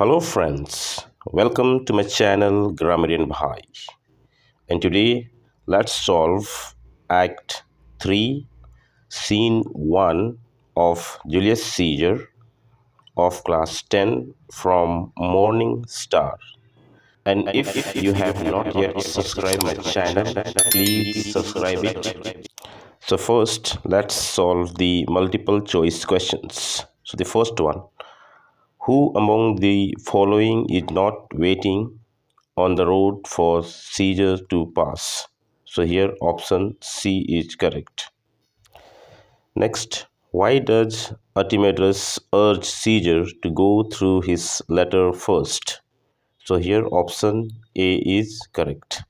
Hello friends, welcome to my channel Grammarian Bhai, and today let's solve Act 3 Scene 1 of Julius Caesar of class 10 from Morning Star. And if you have not yet subscribed my channel, please subscribe it. So first let's solve the multiple choice questions. So the first one, who among the following is not waiting on the road for Caesar to pass? So here option C is correct. Next, why does Archimedes urge Caesar to go through his letter first? So here option A is correct.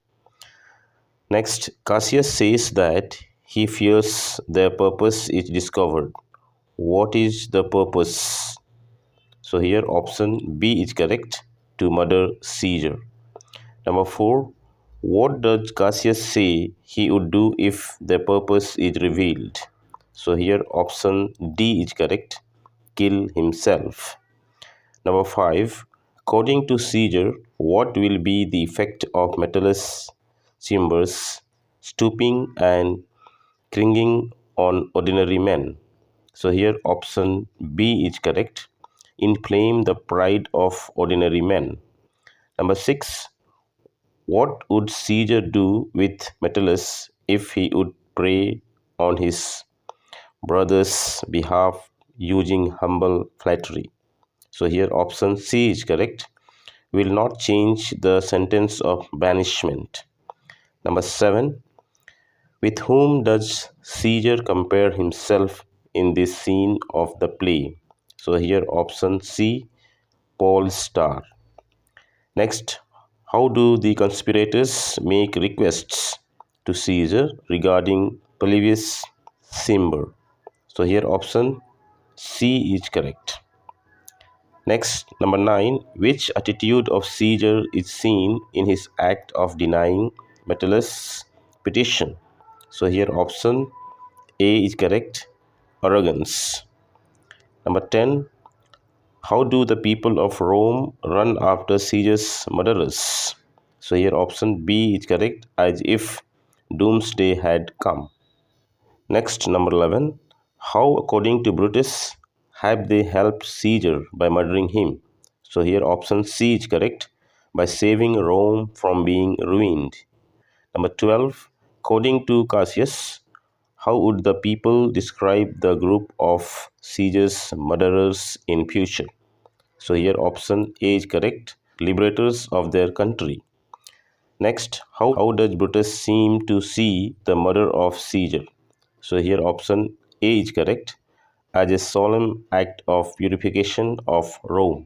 Next, Cassius says that he fears their purpose is discovered. What is the purpose? So here option B is correct, to murder Caesar. Number 4. What does Cassius say he would do if the purpose is revealed? So here option D is correct, kill himself. Number 5. According to Caesar, what will be the effect of Metellus' chambers stooping and clinging on ordinary men? So here option B is correct, inflame the pride of ordinary men. Number 6. What would Caesar do with Metellus if he would pray on his brother's behalf using humble flattery? So here option C is correct, will not change the sentence of banishment. Number 7. With whom does Caesar compare himself in this scene of the play? So here option C, Paul Star. Next, how do the conspirators make requests to Caesar regarding Polybius Cimber? So here option C is correct. Next, number 9, which attitude of Caesar is seen in his act of denying Metellus' petition? So here option A is correct, arrogance. Number 10, how do the people of Rome run after Caesar's murderers? So here option B is correct, as if doomsday had come. Next, number 11. How, according to Brutus, have they helped Caesar by murdering him? So here option C is correct, by saving Rome from being ruined. Number 12. According to Cassius, how would the people describe the group of Caesar's murderers in future? So here option A is correct, liberators of their country. Next, how does Brutus seem to see the murder of Caesar? So here option A is correct, as a solemn act of purification of Rome.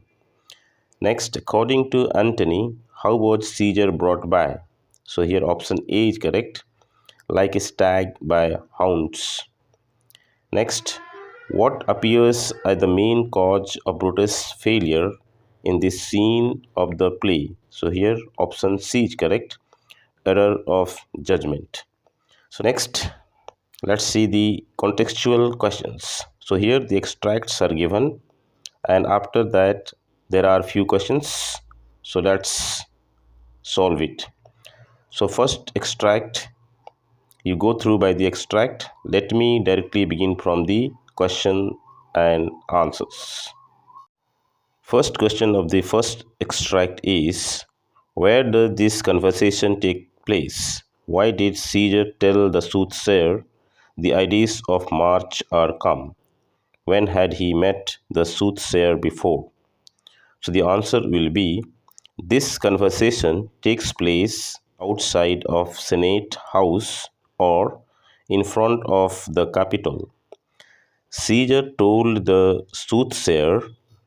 Next, according to Antony, how was Caesar brought by? So here option A is correct, like a stag by hounds. Next, what appears as the main cause of Brutus' failure in this scene of the play? So here option C is correct, error of judgment. So next, let's see the contextual questions. So here the extracts are given, and after that there are few questions. So let's solve it. So first extract, you go through by the extract. Let me directly begin from the question and answers. First question of the first extract is, where does this conversation take place? Why did Caesar tell the soothsayer the ideas of March are come? When had he met the soothsayer before? So the answer will be, this conversation takes place outside of Senate House or in front of the Capitol. Caesar told the soothsayer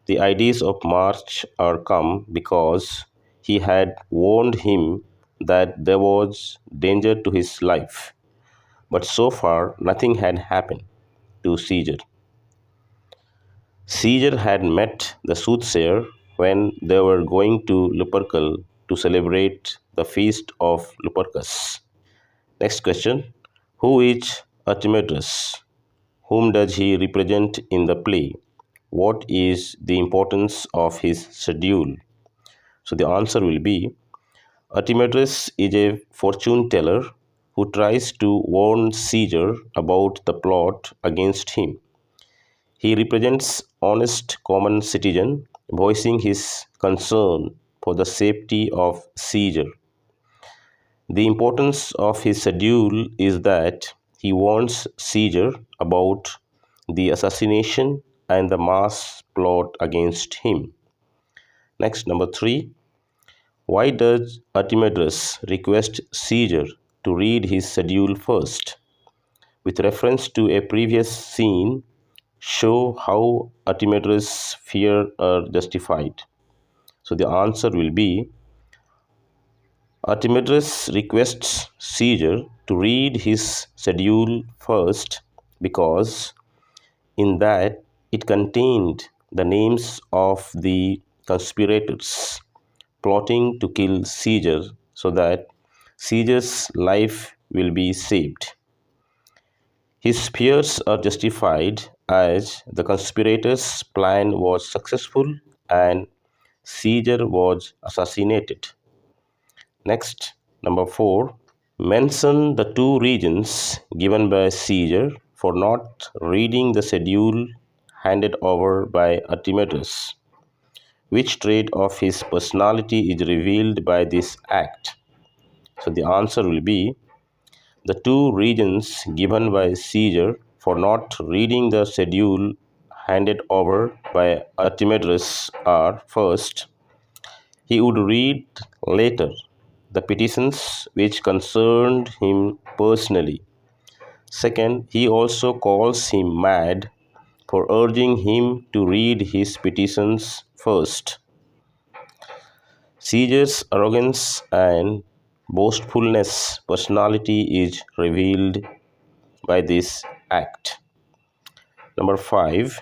the ideas of March are come because he had warned him that there was danger to his life. But so far nothing had happened to Caesar. Caesar had met the soothsayer when they were going to Lupercal to celebrate the feast of Lupercus. Next question. Who is Archimedes? Whom does he represent in the play? what is the importance of his schedule? So the answer will be Archimedes is a fortune teller who tries to warn Caesar about the plot against him. He represents honest common citizen, voicing his concern for the safety of Caesar. The importance of his schedule is that he warns Caesar about the assassination and the mass plot against him. Next, number 3. Why does Archimedes request Caesar to read his schedule first? With reference to a previous scene, show how Archimedes' fear are justified. So the answer will be Archimedes requests Caesar to read his schedule first because in that it contained the names of the conspirators plotting to kill Caesar so that Caesar's life will be saved. His fears are justified as the conspirators' plan was successful and Caesar was assassinated. Next, number 4. Mention the two reasons given by Caesar for not reading the schedule handed over by Archimedes. Which trait of his personality is revealed by this act? So the answer will be the two reasons given by Caesar for not reading the schedule handed over by Archimedes are: first, he would read later the petitions which concerned him personally. Second, he also calls him mad for urging him to read his petitions first. Caesar's arrogance and boastfulness personality is revealed by this act. Number 5.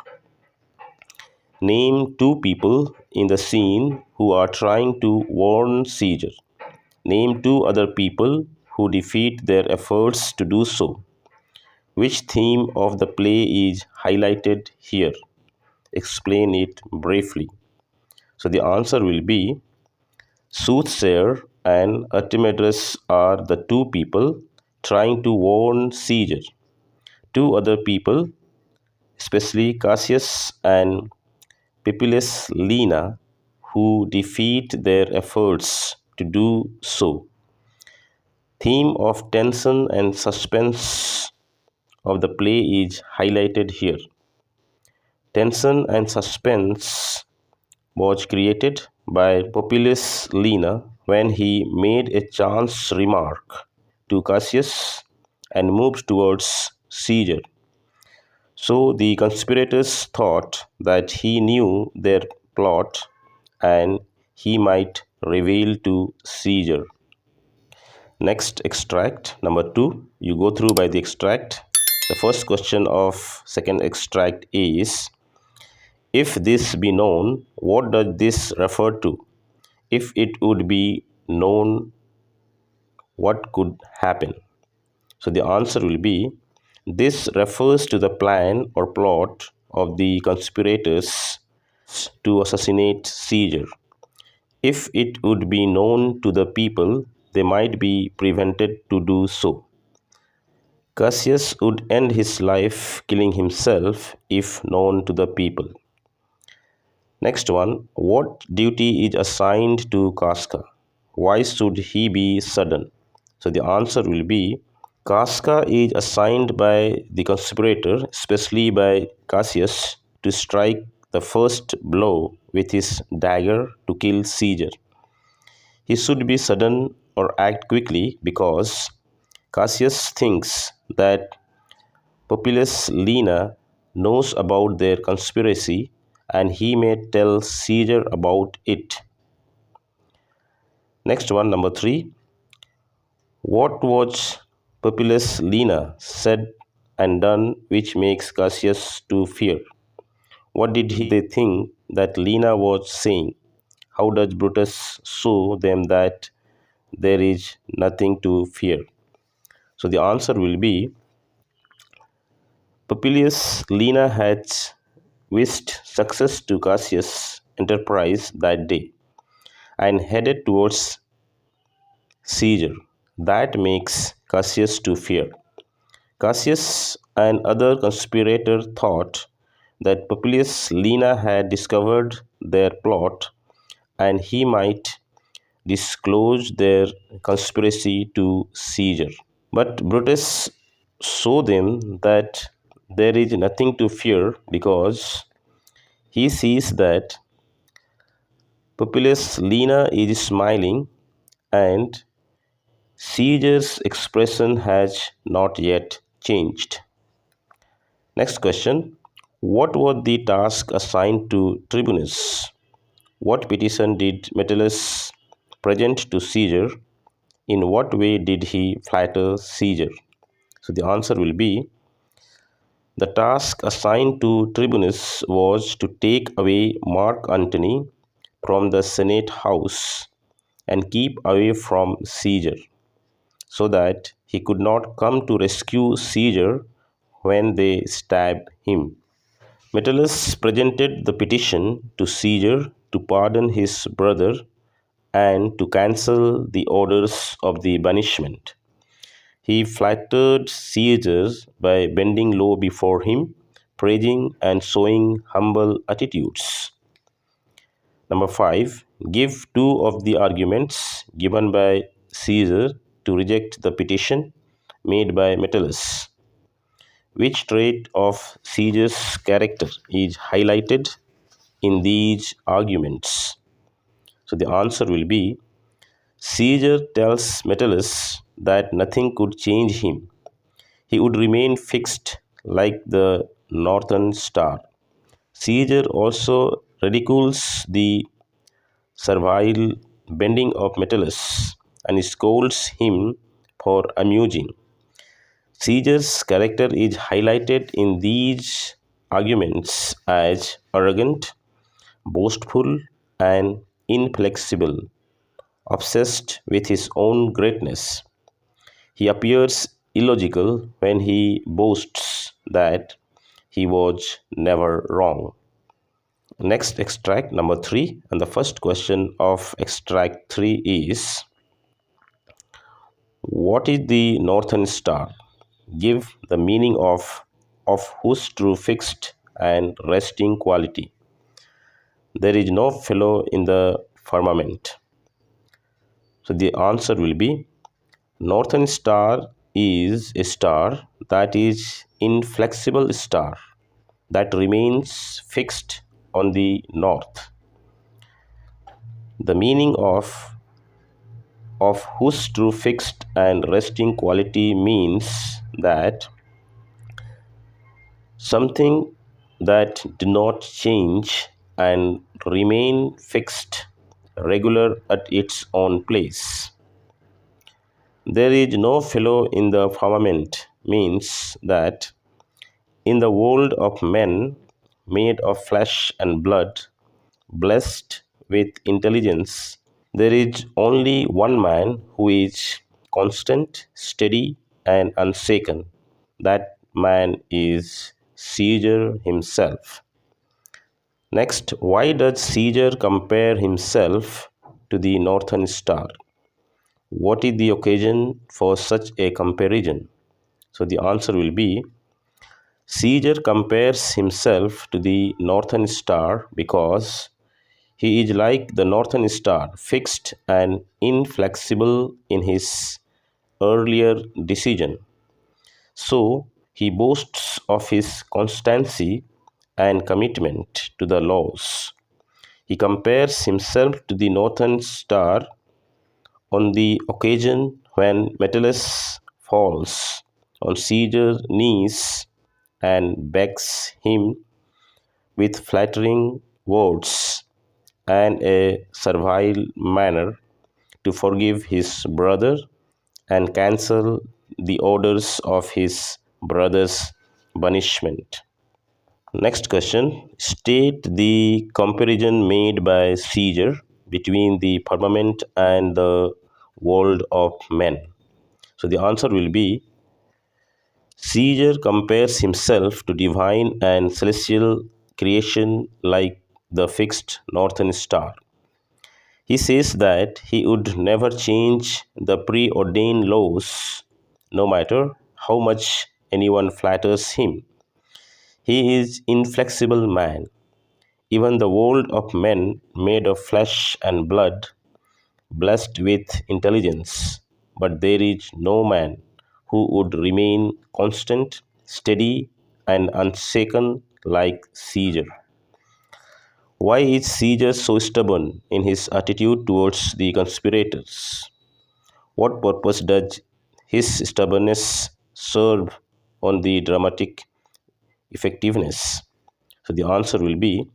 Name two people in the scene who are trying to warn Caesar. Name two other people who defeat their efforts to do so. Which theme of the play is highlighted here? Explain it briefly. So the answer will be Soothsayer and Archimedes are the two people trying to warn Caesar. Two other people, especially Cassius and Pippilis Lena, who defeat their efforts to do so. Theme of tension and suspense of the play is highlighted here. Tension and suspense was created by Populus Lena when he made a chance remark to Cassius and moved towards Caesar. So the conspirators thought that he knew their plot and he might reveal to Caesar. Next extract, number 2, you go through by the extract. The first question of second extract is, if this be known, what does this refer to? If it would be known, what could happen? So the answer will be, this refers to the plan or plot of the conspirators to assassinate Caesar. If it would be known to the people, they might be prevented to do so. Cassius would end his life killing himself if known to the people. Next one, what duty is assigned to Casca? Why should he be sudden? So the answer will be, Casca is assigned by the conspirator, especially by Cassius, to strike the first blow with his dagger to kill Caesar. He should be sudden or act quickly because Cassius thinks that Populus Lena knows about their conspiracy and he may tell Caesar about it. Next one, number 3. What was Populus Lena said and done which makes Cassius to fear? What did they think that Lena was saying? How does Brutus show them that there is nothing to fear? So the answer will be, Populus Lena had wished success to Cassius' enterprise that day and headed towards Caesar. That makes Cassius to fear. Cassius and other conspirators thought that Publius Lina had discovered their plot and he might disclose their conspiracy to Caesar. But Brutus showed them that there is nothing to fear because he sees that Publius Lina is smiling and Caesar's expression has not yet changed. Next question. What was the task assigned to Tribunus? What petition did Metellus present to Caesar? In what way did he flatter Caesar? So the answer will be the task assigned to Tribunus was to take away Mark Antony from the Senate house and keep away from Caesar, so that he could not come to rescue Caesar when they stabbed him. Metellus presented the petition to Caesar to pardon his brother and to cancel the orders of the banishment. He flattered Caesar by bending low before him, praising and showing humble attitudes. Number 5. Give two of the arguments given by Caesar to reject the petition made by Metellus. Which trait of Caesar's character is highlighted in these arguments? So the answer will be Caesar tells Metellus that nothing could change him. He would remain fixed like the northern star. Caesar also ridicules the servile bending of Metellus and scolds him for amusing. Caesar's character is highlighted in these arguments as arrogant, boastful, and inflexible, obsessed with his own greatness. He appears illogical when he boasts that he was never wrong. Next extract, number 3, and the first question of extract 3 is: what is the northern star? Give the meaning of whose true fixed and resting quality. There is no fellow in the firmament. So the answer will be northern star is a star that is inflexible star that remains fixed on the north. The meaning of whose true fixed and resting quality means that something that do not change and remain fixed, regular at its own place. There is no fellow in the firmament means that in the world of men made of flesh and blood, blessed with intelligence, there is only one man who is constant, steady, and unshaken. That man is Caesar himself. Next, why does Caesar compare himself to the northern star? What is the occasion for such a comparison? So the answer will be Caesar compares himself to the northern star because he is like the northern star, fixed and inflexible in his earlier decision. So he boasts of his constancy and commitment to the laws. He compares himself to the northern star on the occasion when Metellus falls on Caesar's knees and begs him with flattering words and a servile manner to forgive his brother and cancel the orders of his brother's banishment. Next question. State the comparison made by Caesar between the firmament and the world of men. So the answer will be Caesar compares himself to divine and celestial creation like the fixed northern star. He says that he would never change the preordained laws, no matter how much anyone flatters him. He is inflexible man. Even the world of men made of flesh and blood, blessed with intelligence, but there is no man who would remain constant, steady, and unshaken like Caesar. Why is Caesar so stubborn in his attitude towards the conspirators? What purpose does his stubbornness serve on the dramatic effectiveness? So the answer will be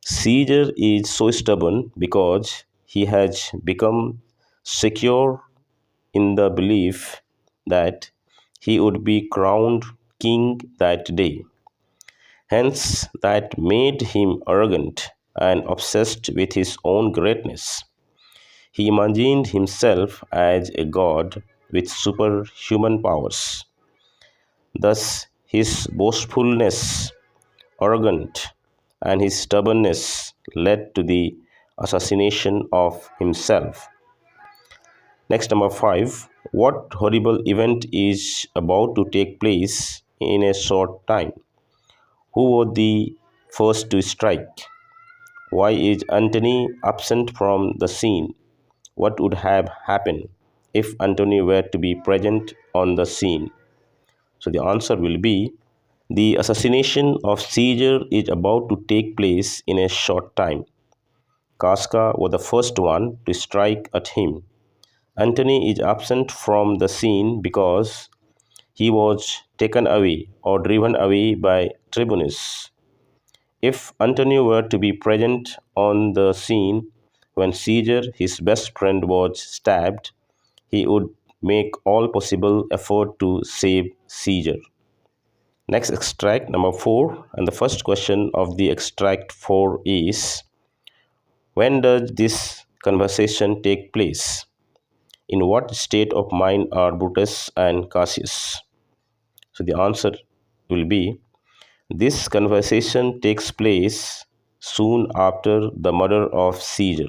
Caesar is so stubborn because he has become secure in the belief that he would be crowned king that day. Hence, that made him arrogant and obsessed with his own greatness. He imagined himself as a god with superhuman powers. Thus, his boastfulness, arrogance, and his stubbornness led to the assassination of himself. Next, number 5. What horrible event is about to take place in a short time? Who was the first to strike? Why is Antony absent from the scene? What would have happened if Antony were to be present on the scene? So the answer will be the assassination of Caesar is about to take place in a short time. Casca was the first one to strike at him. Antony is absent from the scene because he was taken away or driven away by Tribunus. If Antony were to be present on the scene when Caesar, his best friend, was stabbed, he would make all possible effort to save Caesar. Next extract, number 4, and the first question of the extract 4 is when does this conversation take place? In what state of mind are Brutus and Cassius? So the answer will be this conversation takes place soon after the murder of Caesar.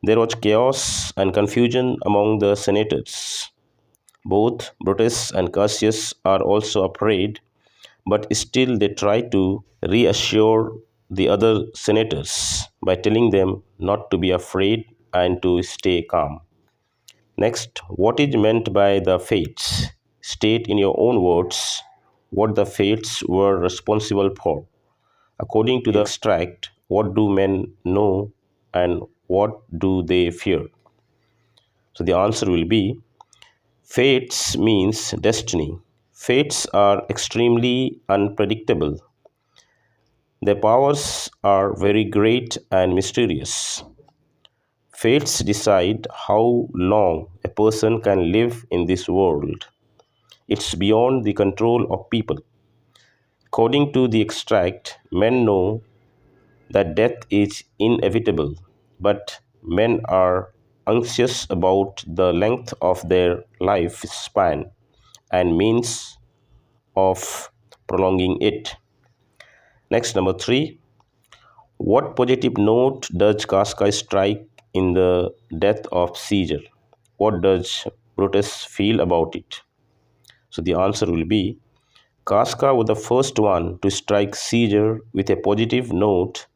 There was chaos and confusion among the senators. Both Brutus and Cassius are also afraid, but still they try to reassure the other senators by telling them not to be afraid and to stay calm. Next, what is meant by the fates? State in your own words what the fates were responsible for. According to the extract, what do men know and what do they fear? So the answer will be fates means destiny. Fates are extremely unpredictable. Their powers are very great and mysterious. Fates decide how long a person can live in this world. It's beyond the control of people. According to the extract, men know that death is inevitable, but men are anxious about the length of their life span and means of prolonging it. Next, number 3. What positive note does Casca strike in the death of Caesar? What does Brutus feel about it? So the answer will be Casca was the first one to strike Caesar with a positive note,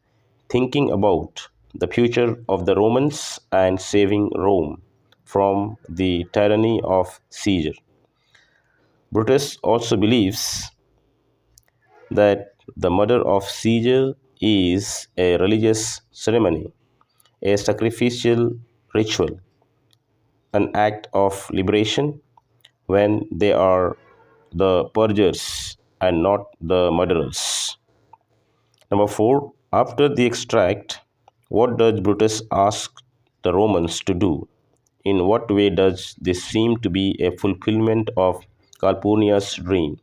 thinking about the future of the Romans and saving Rome from the tyranny of Caesar. Brutus also believes that the murder of Caesar is a religious ceremony, a sacrificial ritual, an act of liberation when they are the purgers and not the murderers. Number 4, after the extract, what does Brutus ask the Romans to do? In what way does this seem to be a fulfillment of Calpurnia's dream?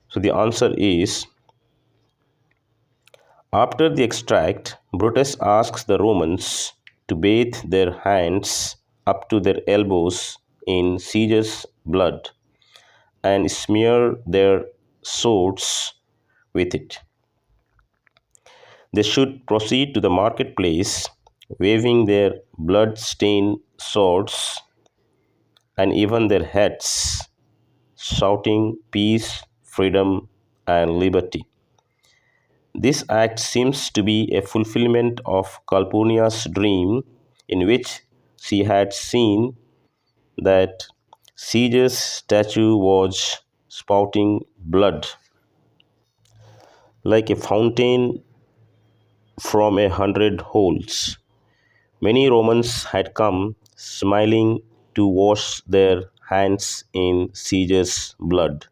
So the answer is after the extract, Brutus asks the Romans to bathe their hands up to their elbows in Caesar's blood and smear their swords with it. They should proceed to the marketplace, waving their blood-stained swords and even their heads, shouting peace, freedom, and liberty. This act seems to be a fulfillment of Calpurnia's dream, in which she had seen that Caesar's statue was spouting blood like a fountain from 100 holes. Many Romans had come smiling to wash their hands in Caesar's blood.